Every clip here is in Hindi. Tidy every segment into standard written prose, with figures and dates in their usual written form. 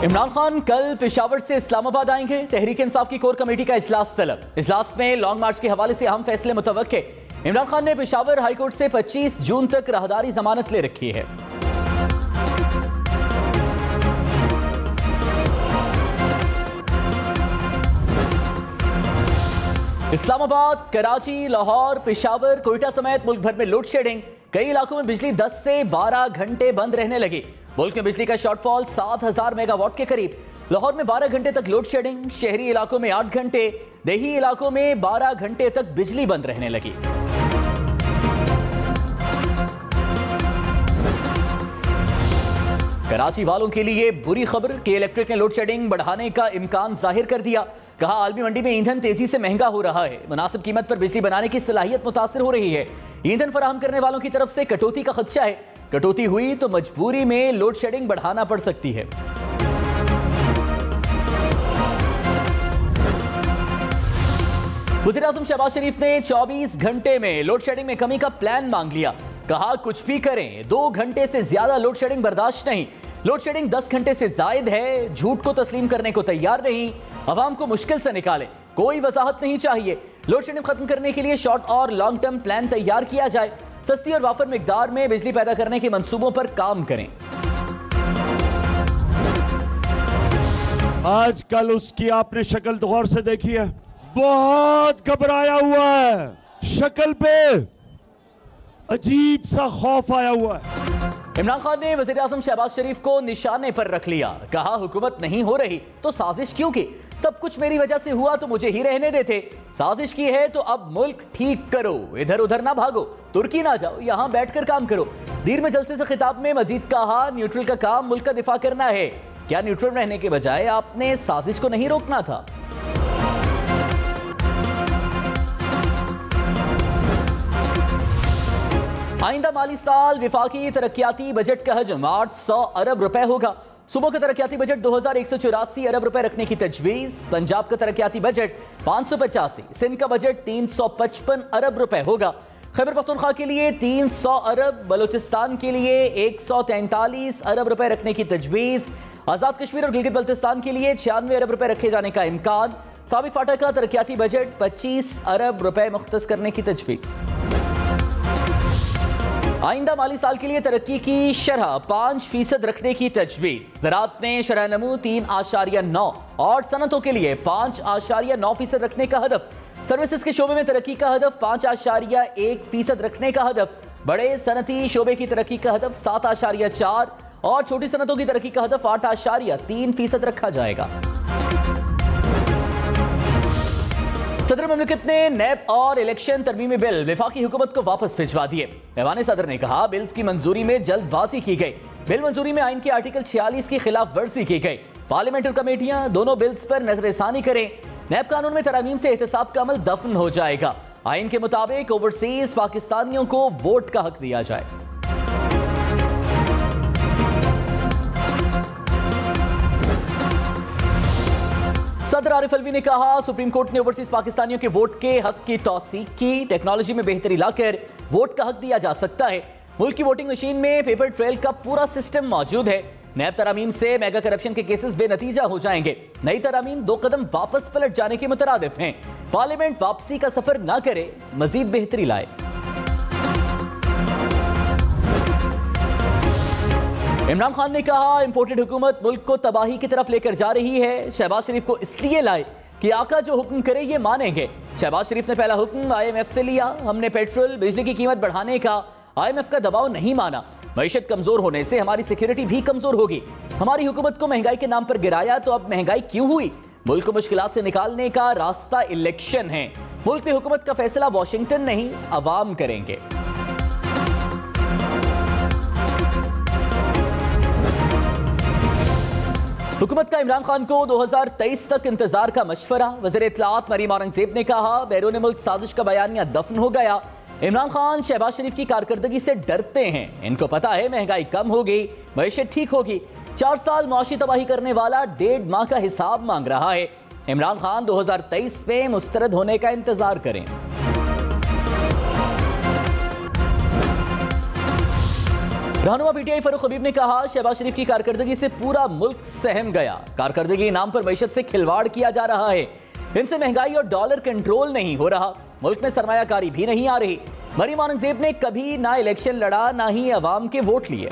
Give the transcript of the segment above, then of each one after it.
इमरान खान कल पेशावर से इस्लामाबाद आएंगे। तहरीक इंसाफ की कोर कमेटी का इजलास तलब। इजलास में लॉन्ग मार्च के हवाले से अहम फैसले मुतवक्के। इमरान खान ने पेशावर हाईकोर्ट से 25 जून तक राहदारी जमानत ले रखी है। इस्लामाबाद, कराची, लाहौर, पेशावर, कोयटा समेत मुल्क भर में लोड शेडिंग। कई इलाकों में बिजली 10 से 12 घंटे बंद रहने लगी। मुल्क में बिजली का शॉर्टफॉल 7000 मेगावाट के करीब। लाहौर में 12 घंटे तक लोड शेडिंग। शहरी इलाकों में 8 घंटे, देही इलाकों में 12 घंटे तक बिजली बंद रहने लगी। कराची वालों के लिए बुरी खबर कि इलेक्ट्रिक ने लोड शेडिंग बढ़ाने का इम्कान जाहिर कर दिया। कहा, आलमी मंडी में ईंधन तेजी से महंगा हो रहा है। मुनासिब कीमत पर बिजली बनाने की सलाहियत मुतासिर हो रही है। ईंधन फराहम करने वालों की तरफ से कटौती का खदशा है। कटौती हुई तो मजबूरी में लोड शेडिंग बढ़ाना पड़ सकती है। वज़ीर-ए-आज़म शहबाज शरीफ ने 24 घंटे में लोड शेडिंग में कमी का प्लान मांग लिया। कहा, कुछ भी करें, 2 घंटे से ज्यादा लोड शेडिंग बर्दाश्त नहीं। लोड शेडिंग 10 घंटे से जायद है। झूठ को तस्लीम करने को तैयार नहीं। अवाम को मुश्किल से निकालें, कोई वजाहत नहीं चाहिए। लोड शेडिंग खत्म करने के लिए शॉर्ट और लॉन्ग टर्म प्लान तैयार किया जाए। सस्ती और वाफर मिकदार में बिजली पैदा करने के मंसूबों पर काम करें। आजकल उसकी आपने शक्ल तो गौर से देखी है, बहुत घबराया हुआ है। शक्ल पे अजीब सा खौफ आया हुआ है। इमरान खान ने वज़ीर-ए-आज़म शहबाज शरीफ को निशाने पर रख लिया। कहा, हुकूमत नहीं हो रही तो साजिश क्यों की? सब कुछ मेरी वजह से हुआ तो मुझे ही रहने देते। साजिश की है तो अब मुल्क ठीक करो, इधर उधर ना भागो, तुर्की ना जाओ, यहां बैठकर काम करो। दीर में जलसे से खिताब में मजीद कहा, न्यूट्रल का काम मुल्क का दिफा करना है। क्या न्यूट्रल रहने के बजाय आपने साजिश को नहीं रोकना था? आइंदा माली साल विफाकी तरक्याती बजट का हजम 800 अरब रुपए होगा। सूबों का तरक्याती बजट 2184 अरब रुपए रखने की तजवीज। पंजाब का तरक्याती बजट 585, सिंध का बजट 355 अरब रुपए होगा। खैबर पख्तूनख्वा के लिए 300 अरब, बलूचिस्तान के लिए 143 अरब रुपए रखने की तजवीज। आजाद कश्मीर और गिलगित बल्तिस्तान के लिए 96 अरब रुपए रखे जाने का इम्कान। साबिक फाटा का तरक्याती बजट 25 अरब रुपए मुख्तस करने की तजवीज। आइंदा माली साल के लिए तरक्की की शरह 5% रखने की तजवीज। ज़राअत ने शरह नमू 3.9 और सनतों के लिए 5.9% रखने का हदफ। सर्विसेज के शोबे में तरक्की का हदफ 5.1% रखने का हदफ। बड़े सनती शोबे की तरक्की का हदफ 7.4 और छोटी सनतों की तरक्की का हदफ 8.3% रखा जाएगा। सदर ममलिकत ने नैब और इलेक्शन तरमीमी बिल वफाकी हुकूमत को वापस भिजवा दिए। ऐवान सदर ने कहा, बिल्स की मंजूरी में जल्दबाजी की गई। बिल मंजूरी में आइन के आर्टिकल 46 की खिलाफ वर्जी की गई। पार्लियामेंट्री कमेटियां दोनों बिल्स पर नजरसानी करें। नैब कानून में तरामीम से एहतसाब का अमल दफन हो जाएगा। आइन के मुताबिक ओवरसीज पाकिस्तानियों को वोट का हक दिया जाए। सदर आरिफ अलवी ने कहा, सुप्रीम कोर्ट ने ओवरसीज पाकिस्तानियों के वोट के हक की तौसीक की। टेक्नोलॉजी में बेहतरी लाकर वोट का हक दिया जा सकता है। मुल्क की वोटिंग मशीन में पेपर ट्रेल का पूरा सिस्टम मौजूद है। नैब तरामीम से मेगा करप्शन के केसेस बेनतीजा हो जाएंगे। नई तरामीम 2 कदम वापस पलट जाने के मुतरादिफ हैं। पार्लियामेंट वापसी का सफर ना करे, मजीद बेहतरी लाए। इमरान खान ने कहा, इंपोर्टेड हुकूमत मुल्क को तबाही की तरफ लेकर जा रही है। शहबाज शरीफ को इसलिए लाए कि आका जो हुक्म करे ये मानेंगे। शहबाज शरीफ ने पहला हुक्म IMF से लिया। हमने पेट्रोल बिजली की कीमत बढ़ाने का IMF का दबाव नहीं माना। मईशत कमजोर होने से हमारी सिक्योरिटी भी कमजोर होगी। हमारी हुकूमत को महंगाई के नाम पर गिराया तो अब महंगाई क्यों हुई? मुल्क को मुश्किलात से निकालने का रास्ता इलेक्शन है। मुल्क में हुकूमत का फैसला वॉशिंगटन नहीं, अवाम करेंगे। हुकूमत का इमरान खान को 2023 तक इंतजार का मशवरा। वज़ीर इत्तलाआत मरीम औरंगजेब ने कहा, बैरून मुल्क साजिश का बयानिया दफन हो गया। इमरान खान शहबाज शरीफ की कारकर्दगी से डरते हैं। इनको पता है महंगाई कम होगी, मईशत ठीक होगी। 4 साल मौशी तबाही करने वाला 1.5 माह का हिसाब मांग रहा है। इमरान खान 2023 में मुस्तरद होने का इंतजार करें। रहनुमा पीटीआई फारूक हबीब ने कहा, शहबाज शरीफ की कारकर्दगी से पूरा मुल्क सहम गया। कारकर्दगी नाम पर मईशत से खिलवाड़ किया जा रहा है। इनसे महंगाई और डॉलर कंट्रोल नहीं हो रहा। मुल्क में सरमायाकारी भी नहीं आ रही। मरीम औरंगजेब ने कभी ना इलेक्शन लड़ा, ना ही अवाम के वोट लिए।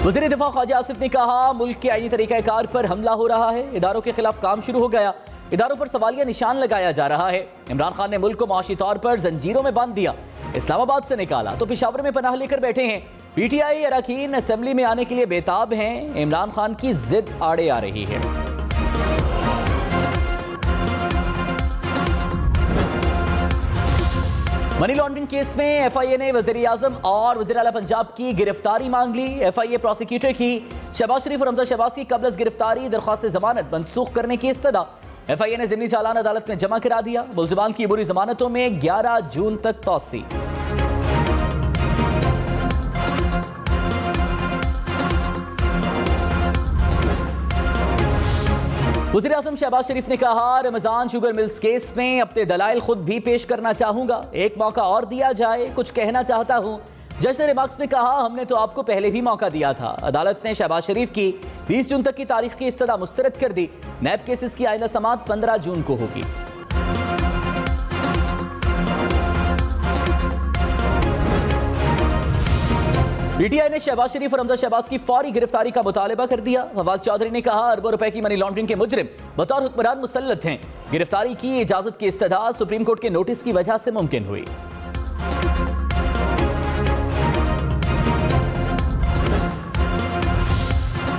वज़ीर दिफा ख्वाजा आसिफ ने कहा, मुल्क के आईनी तरीक़ाकार पर हमला हो रहा है। इदारों के खिलाफ काम शुरू हो गया। इदारों पर सवालिया निशान लगाया जा रहा है। इमरान खान ने मुल्क को माशी तौर पर जंजीरों में बांध दिया, इस्लामाबाद से निकाला तो पेशावर में पनाह लेकर बैठे हैं। पीटीआई अरकान असेंबली में आने के लिए बेताब हैं। इमरान खान की जिद आड़े आ रही है। मनी लॉन्ड्रिंग केस में एफआईए ने वज़ीर आज़म और वज़ीर आला पंजाब की गिरफ्तारी मांग ली। एफआईए प्रोसिक्यूटर की शहबाज शरीफ और हमजा शहबाज की कबल गिरफ्तारी दरख्वास्त जमानत मनसूख करने की इस्तदा। एफआईए ने ज़िमनी चालान अदालत में जमा करा दिया। मुलज़िमान की बुरी जमानतों में 11 जून तक तौसी। वज़ीर आज़म शहबाज शरीफ ने कहा, रमजान शुगर मिल्स केस में अपने दलाइल खुद भी पेश करना चाहूंगा। एक मौका और दिया जाए, कुछ कहना चाहता हूं। जज ने रिमार्क्स में कहा, हमने तो आपको पहले भी मौका दिया था। अदालत ने शहबाज शरीफ की 20 जून तक की तारीख की इस्तदा मुस्तरद कर दी। नैब केसेस की आइंदा समाअत 15 जून को होगी। पीटीआई ने शहबाज शरीफ और हमजा शहबाज की फौरी गिरफ्तारी का मुतालबा कर दिया। फवाद चौधरी ने कहा, अरबों रुपए की मनी लॉन्ड्रिंग के मुजरिम बतौर हुक्मरान मुसल्लत हैं। गिरफ्तारी की इजाजत की इस्तदा सुप्रीम कोर्ट के नोटिस की वजह से मुमकिन हुई।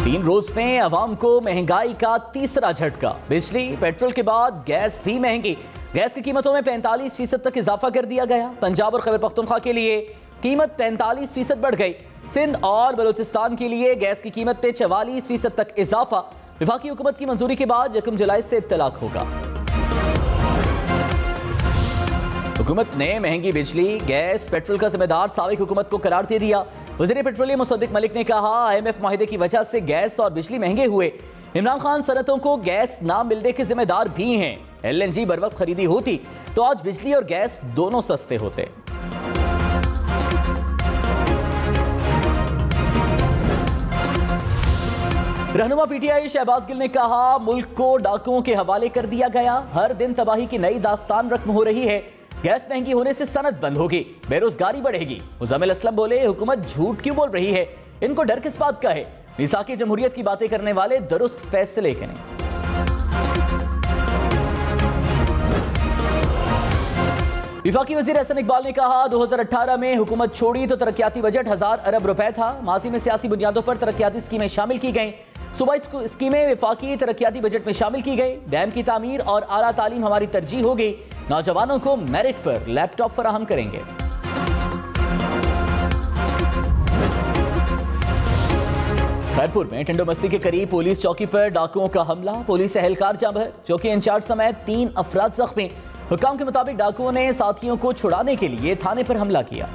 तीन रोज में अवाम को महंगाई का तीसरा झटका। बिजली पेट्रोल के बाद गैस भी महंगी। गैस की कीमतों में 45% तक इजाफा कर दिया गया। पंजाब और खैबर पख्तूनख्वा के लिए कीमत 45% बढ़ गई। सिंध और बलूचिस्तान के लिए गैस की कीमत पे 44% तक इजाफा। वफाकी हुकूमत की मंजूरी के बाद 1 जुलाई से इत्तलाक होगा। हुकूमत ने महंगी बिजली, गैस, पेट्रोल का जिम्मेदार साबिक हुकूमत को करार दे दिया। वज़ीर पेट्रोलियम मुसद्दिक मलिक ने कहा, IMF माहिदे की वजह से गैस और बिजली महंगे हुए। इमरान खान सनतों को गैस ना मिलने के जिम्मेदार भी हैं। LNG बर वक्त खरीदी होती तो आज बिजली और गैस दोनों सस्ते होते। रहनुमा पीटीआई शहबाज गिल ने कहा, मुल्क को डाकुओं के हवाले कर दिया गया। हर दिन तबाही की नई दास्तान रकम हो रही है। गैस महंगी होने से सनत बंद होगी, बेरोजगारी बढ़ेगी। मुज़म्मिल असलम बोले, हुकूमत झूठ क्यों बोल रही है? इनको डर किस बात का है? मिसाकी जमहूरियत की बातें करने वाले दुरुस्त फैसले करें। विफाकी वजीर एहसन इकबाल ने कहा, 2018 में हुकूमत छोड़ी तो तरक्याती बजट 1000 अरब रुपए था। माजी में सियासी बुनियादों पर तरक्याती स्कीमें शामिल की गई। सूबाई स्कीमें विफाकी तरक्याती बजट में शामिल की गई। डैम की तामीर और आला तालीम हमारी तरजीह होगी। नौजवानों को मेरिट पर लैपटॉप फराहम करेंगे। खैरपुर में टिंडो बस्ती के करीब पुलिस चौकी पर डाकुओं का हमला। पुलिस एहलकार जाम है, चौकी इंचार्ज समेत 3 अफराद जख्मी। हुकाम के मुताबिक डाकुओं ने साथियों को छुड़ाने के लिए थाने पर हमला किया।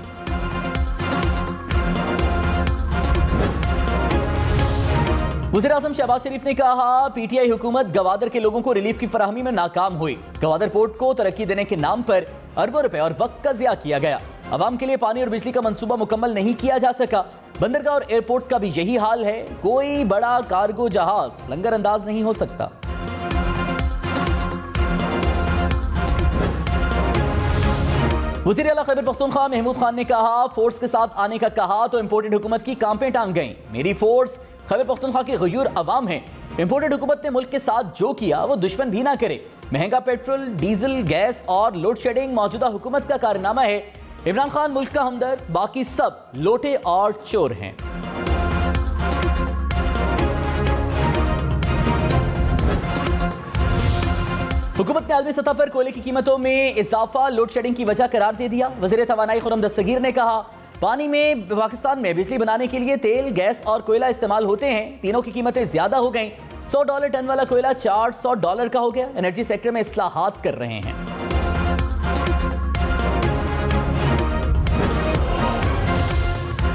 वज़ीर आज़म शहबाज शरीफ ने कहा, पीटीआई हुकूमत गवादर के लोगों को रिलीफ की फराहमी में नाकाम हुई। गवादर पोर्ट को तरक्की देने के नाम पर अरबों रुपए और वक्त का ज़िया किया गया। अवाम के लिए पानी और बिजली का मंसूबा मुकम्मल नहीं किया जा सका। बंदरगाह और एयरपोर्ट का भी यही हाल है। कोई बड़ा कार्गो जहाज लंगर अंदाज नहीं हो सकता। वज़ीर आला खैबर पख्तूनख्वा महमूद खान ने कहा, फोर्स के साथ आने का कहा तो इंपोर्टेड हुकूमत की कांपें टांग गई। मेरी फोर्स खैबर पख्तूनख्वा की गयूर अवाम है। इंपोर्टेड हुकूमत ने मुल्क के साथ जो किया वो दुश्मन भी ना करे। महंगा पेट्रोल, डीजल, गैस और लोड शेडिंग मौजूदा हुकूमत का कारनामा है। इमरान खान मुल्क का हमदर्द, बाकी सब लोटे और चोर हैं। हुकूमत ने आलमी सतह पर कोयले की कीमतों में इजाफा लोड शेडिंग की वजह करार दे दिया। वज़ीर तवानाई खुर्रम दस्तगीर ने कहा, पानी में पाकिस्तान में बिजली बनाने के लिए तेल, गैस और कोयला इस्तेमाल होते हैं। तीनों की कीमतें ज्यादा हो गई। $100 टन वाला कोयला $400 का हो गया। एनर्जी सेक्टर में इस्लाहात कर रहे हैं।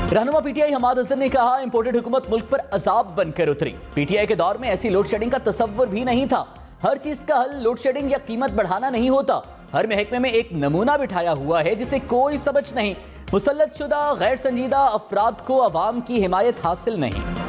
रहनुमा पीटीआई हमाद अजहर ने कहा, इंपोर्टेड हुकूमत मुल्क पर अजाब बनकर उतरी। पीटीआई के दौर में ऐसी लोड शेडिंग का तसव्वुर भी नहीं था। हर चीज का हल लोड शेडिंग या कीमत बढ़ाना नहीं होता। हर महकमे में एक नमूना बिठाया हुआ है जिसे कोई समझ नहीं। मुसल्लत शुदा गैर संजीदा अफराद को अवाम की हिमायत हासिल नहीं।